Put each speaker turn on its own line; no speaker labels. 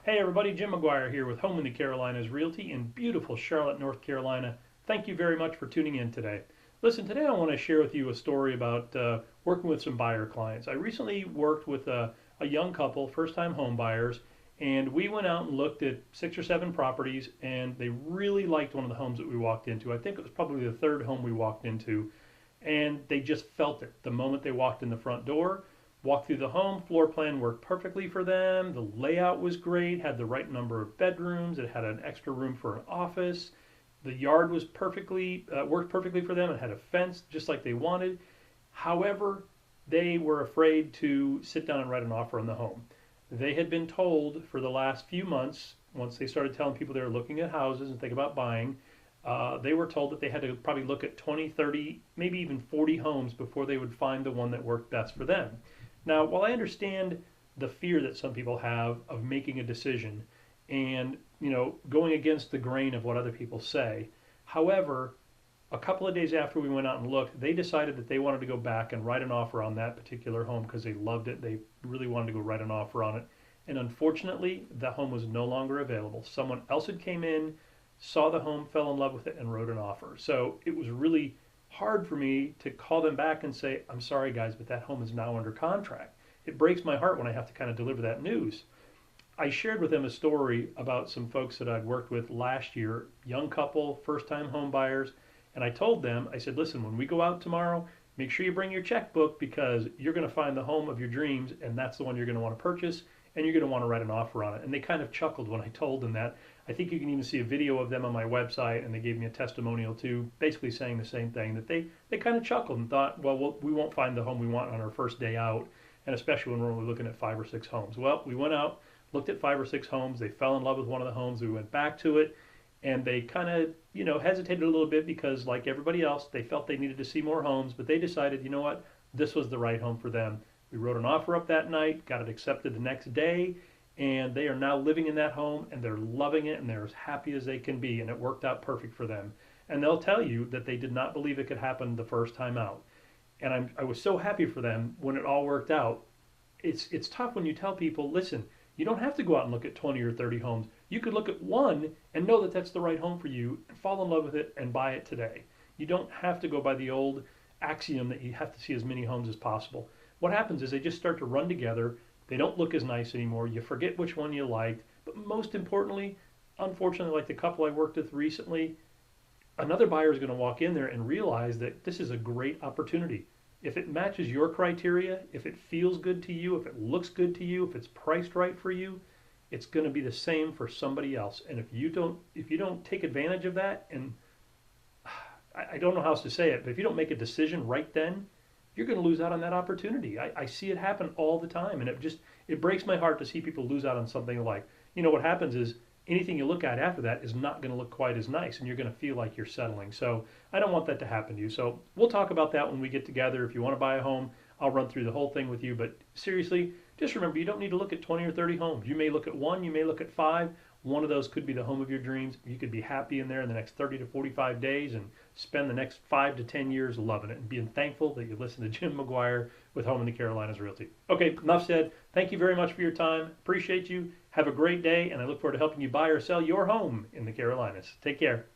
Hey everybody, Jim McGuire here with Home in the Carolinas Realty in beautiful Charlotte, North Carolina. Thank you very much for tuning in today. Listen, today I want to share with you a story about working with some buyer clients. I recently worked with a young couple, first-time home buyers, and we went out and looked at 6 or 7 properties, and they really liked one of the homes that we walked into. I think it was probably the third home we walked into, and they just felt it the moment they walked in the front door. Walked through the home, floor plan worked perfectly for them. The layout was great, had the right number of bedrooms. It had an extra room for an office. The yard was worked perfectly for them. It had a fence just like they wanted. However, they were afraid to sit down and write an offer on the home. They had been told for the last few months, once they started telling people they were looking at houses and think about buying, they were told that they had to probably look at 20, 30, maybe even 40 homes before they would find the one that worked best for them. Now, while I understand the fear that some people have of making a decision and, going against the grain of what other people say, however, a couple of days after we went out and looked, they decided that they wanted to go back and write an offer on that particular home because they loved it. They really wanted to go write an offer on it. And unfortunately, the home was no longer available. Someone else had came in, saw the home, fell in love with it, and wrote an offer. So it was really hard for me to call them back and say, I'm sorry guys, but that home is now under contract. It breaks my heart when I have to kind of deliver that news. I shared with them a story about some folks that I'd worked with last year, young couple, first time home buyers, and I told them, I said, listen, when we go out tomorrow, make sure you bring your checkbook because you're going to find the home of your dreams and that's the one you're going to want to purchase and you're going to want to write an offer on it. And they kind of chuckled when I told them that. I think you can even see a video of them on my website, and they gave me a testimonial too, basically saying the same thing, that they kind of chuckled and thought, well, we won't find the home we want on our first day out, and especially when we're only looking at 5 or 6 homes. Well, we went out, looked at 5 or 6 homes, they fell in love with one of the homes, we went back to it, and they kind of, hesitated a little bit because like everybody else, they felt they needed to see more homes, but they decided, you know what, this was the right home for them. We wrote an offer up that night, got it accepted the next day, and they are now living in that home and they're loving it and they're as happy as they can be, and it worked out perfect for them. And they'll tell you that they did not believe it could happen the first time out. And I was so happy for them when it all worked out. It's tough when you tell people, listen, you don't have to go out and look at 20 or 30 homes. You could look at one and know that that's the right home for you and fall in love with it and buy it today. You don't have to go by the old axiom that you have to see as many homes as possible. What happens is they just start to run together. They don't look as nice anymore. You forget which one you liked. But most importantly, unfortunately, like the couple I worked with recently, another buyer is going to walk in there and realize that this is a great opportunity. If it matches your criteria, if it feels good to you, if it looks good to you, if it's priced right for you, it's going to be the same for somebody else. And if you don't take advantage of that, and I don't know how else to say it, but if you don't make a decision right then, you're going to lose out on that opportunity. I see it happen all the time, and it breaks my heart to see people lose out on something like, what happens is anything you look at after that is not going to look quite as nice, and you're going to feel like you're settling. So I don't want that to happen to you. So we'll talk about that when we get together. If you want to buy a home, I'll run through the whole thing with you. But seriously, just remember, you don't need to look at 20 or 30 homes. You may look at one, you may look at 5. One of those could be the home of your dreams. You could be happy in there in the next 30 to 45 days and spend the next 5 to 10 years loving it and being thankful that you listened to Jim McGuire with Home in the Carolinas Realty. Okay, enough said. Thank you very much for your time. Appreciate you. Have a great day, and I look forward to helping you buy or sell your home in the Carolinas. Take care.